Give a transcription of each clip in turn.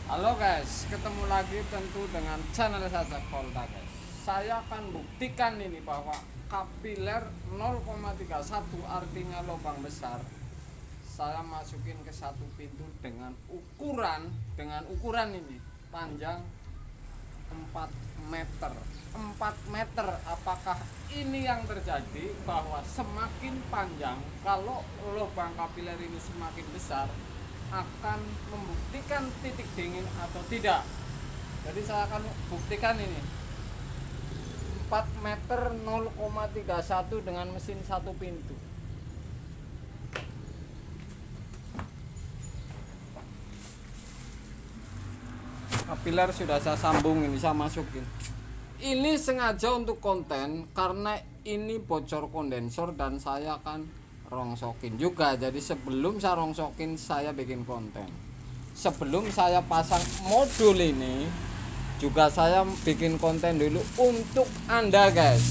Halo guys, ketemu lagi tentu dengan channel saya Polda guys. Saya akan buktikan ini bahwa kapiler 0,31 artinya lubang besar. Saya masukin ke satu pintu dengan ukuran ini panjang 4 meter. 4 meter, apakah ini yang terjadi bahwa semakin panjang kalau lubang kapiler ini semakin besar akan membuktikan titik dingin atau tidak. Jadi saya akan buktikan ini 4 meter 0,31 dengan mesin satu pintu. Kapiler sudah saya sambung, ini saya masukin. Ini sengaja untuk konten karena ini bocor kondensor dan saya akan rongsokin juga. Jadi sebelum saya rongsokin saya bikin konten. Sebelum saya pasang modul ini juga saya bikin konten dulu untuk Anda guys.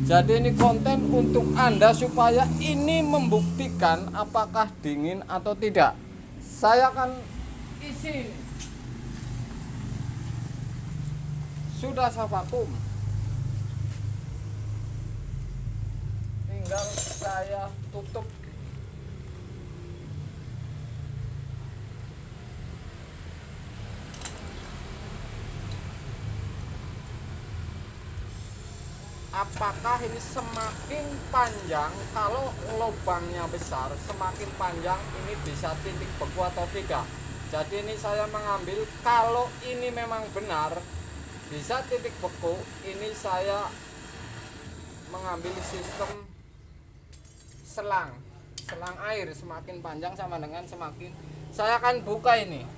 Jadi ini konten untuk Anda supaya ini membuktikan apakah dingin atau tidak. Saya akan isi ini. Sudah saya vakum, tinggal saya tutup. Apakah ini semakin panjang kalau lubangnya besar, semakin panjang ini bisa titik beku atau tidak? Jadi ini saya mengambil kalau ini memang benar bisa titik beku, ini saya mengambil sistem selang air. Semakin panjang sama dengan semakin saya akan buka ini.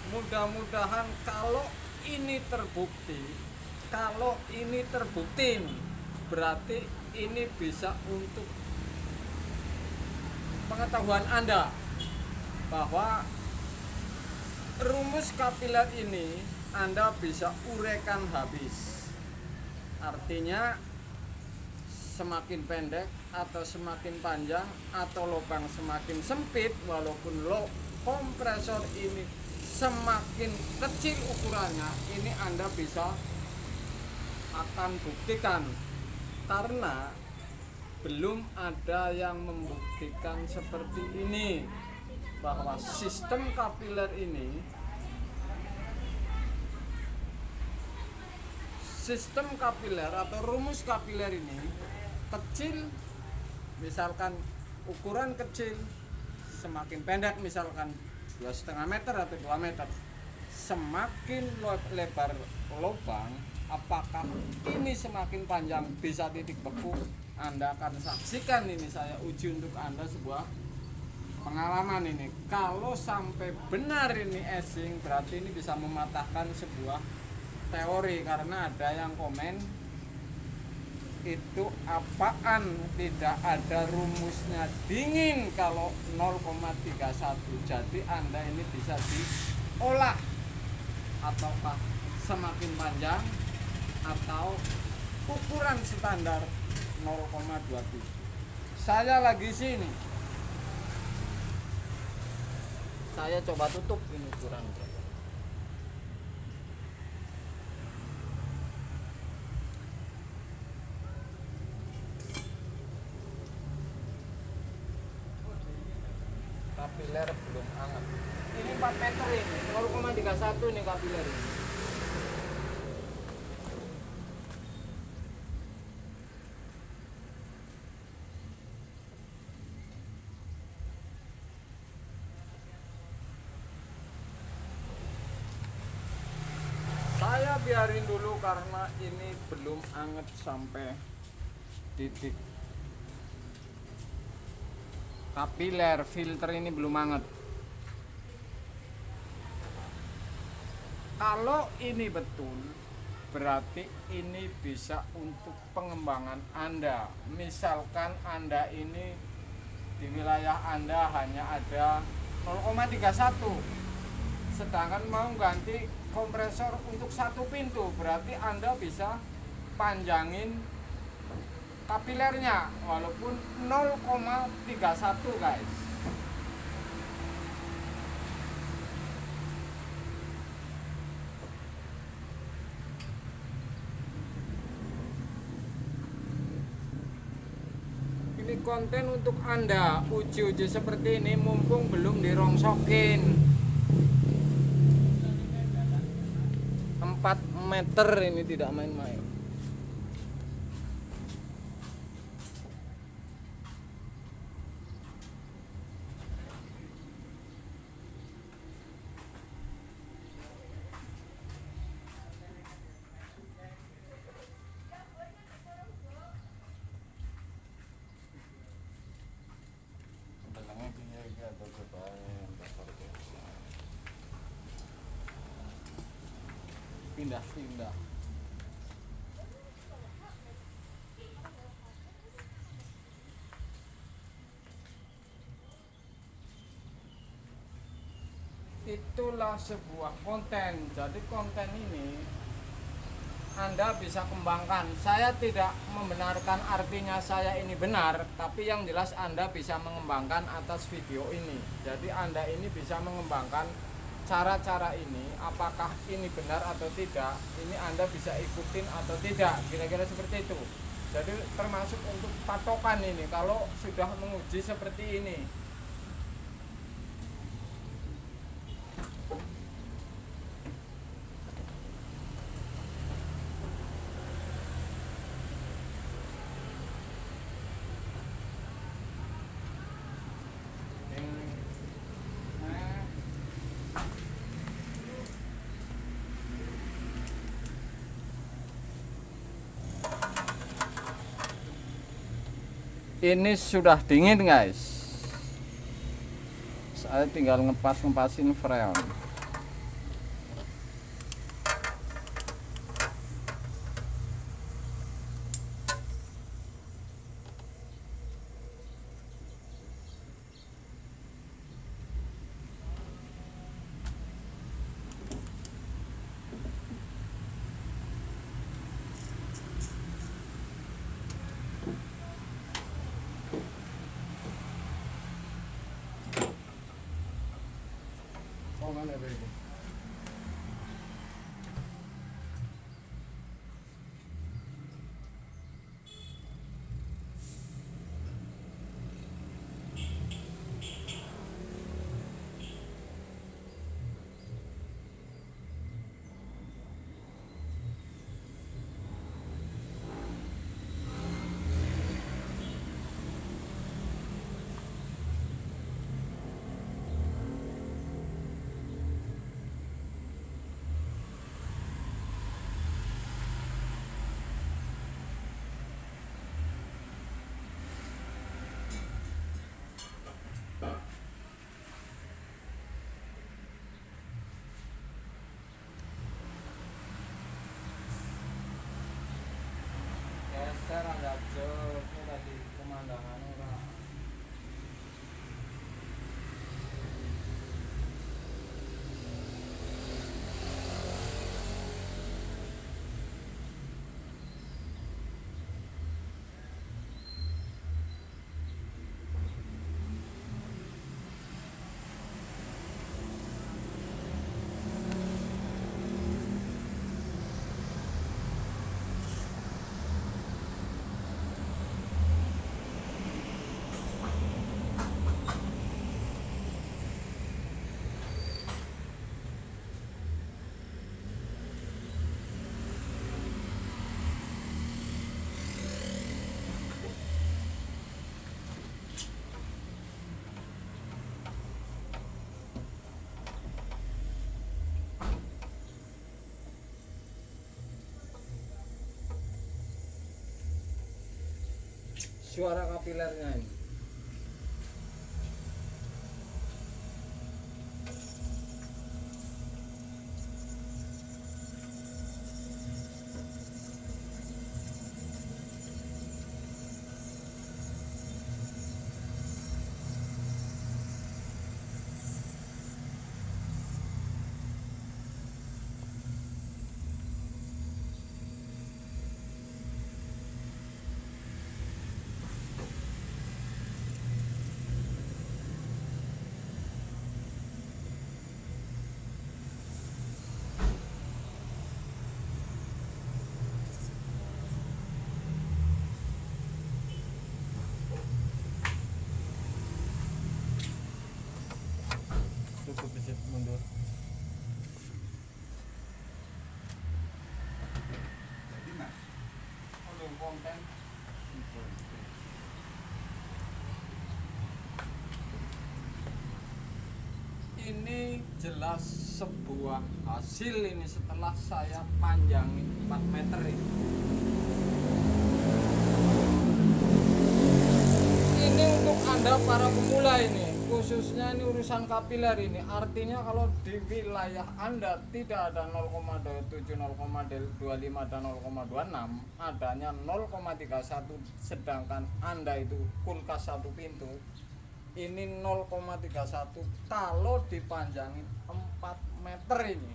Mudah-mudahan kalau ini terbukti, berarti ini bisa untuk pengetahuan Anda bahwa rumus kapiler ini Anda bisa uraikan habis. Artinya semakin pendek atau semakin panjang atau lubang semakin sempit, walaupun kompresor ini semakin kecil ukurannya, ini Anda bisa akan buktikan karena belum ada yang membuktikan seperti ini bahwa sistem kapiler atau rumus kapiler ini kecil, misalkan ukuran kecil, semakin pendek misalkan 2,5 meter atau 2 meter, semakin lebar lubang, apakah ini semakin panjang bisa titik beku? Anda akan saksikan ini, saya uji untuk Anda sebuah pengalaman ini. Kalau sampai benar ini esing, berarti ini bisa mematahkan sebuah teori, karena ada yang komen itu apaan, tidak ada rumusnya dingin kalau 0,31. Jadi Anda ini bisa diolah, ataukah semakin panjang atau ukuran standar 0,27. Saya lagi sini, saya coba tutup ini ukuran. Kapiler belum hangat. Ini 4 meter ini, 0,31 nih kapiler ini. Saya biarin dulu karena ini belum anget sampai titik kapiler, filter ini belum anget. Kalau ini betul, berarti ini bisa untuk pengembangan Anda. Misalkan Anda ini di wilayah Anda hanya ada 0,31, sedangkan mau ganti kompresor untuk satu pintu, berarti Anda bisa panjangin kapilernya walaupun 0,31 guys. Ini konten untuk Anda uji-uji seperti ini mumpung belum dirongsokin. 4 meter ini tidak main-main. Pindah. Itulah sebuah konten. Jadi konten ini Anda bisa kembangkan. Saya tidak membenarkan artinya saya ini benar, tapi yang jelas Anda bisa mengembangkan atas video ini. Jadi Anda ini bisa mengembangkan cara-cara ini, apakah ini benar atau tidak, ini Anda bisa ikutin atau tidak, kira-kira seperti itu. Jadi termasuk untuk patokan ini kalau sudah menguji seperti ini. Ini sudah dingin guys, saya tinggal ngepasin freon. Geser agak jauh tadi pemandangan orang. Suara kapilernya ini. mundur. Jadi mas, Untuk konten ini jelas sebuah hasil ini setelah saya panjangin 4 meter ini untuk anda para pemula ini, khususnya ini urusan kapiler ini, artinya kalau di wilayah anda tidak ada 0,27, 0,25 dan 0,26, adanya 0,31, sedangkan anda itu kulkas satu pintu ini 0,31 kalau dipanjangin 4 meter ini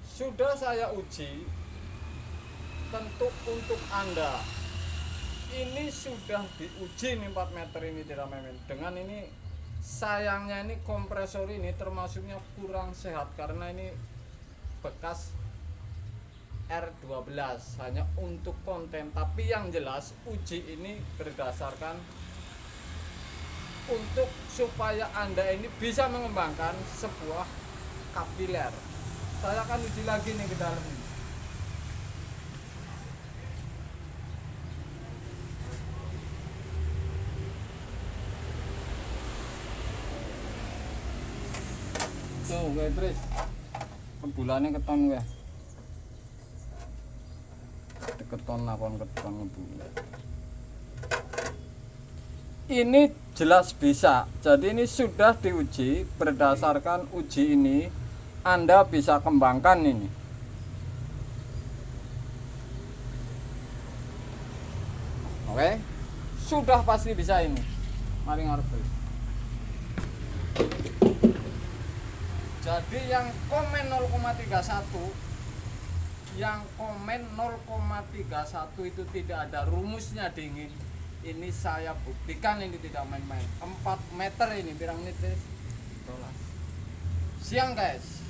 sudah saya uji. Tentu untuk anda ini sudah diuji nih 4 meter ini tidak main dengan ini. Sayangnya ini kompresor ini termasuknya kurang sehat karena ini bekas R12 hanya untuk konten, tapi yang jelas uji ini berdasarkan untuk supaya anda ini bisa mengembangkan sebuah kapiler. Saya akan uji lagi nih ke dalam ini. Tuh gue terus kebulannya keton gue keton nakon keton ngebulan. Ini jelas bisa. Jadi ini sudah diuji, berdasarkan uji ini Anda bisa kembangkan ini. Oke, sudah pasti bisa ini. Mari ngarep. Jadi yang komen 0,31, yang komen 0,31 itu tidak ada rumusnya dingin. Ini saya buktikan ini tidak main-main. 4 meter ini pirang menit guys. Siang guys.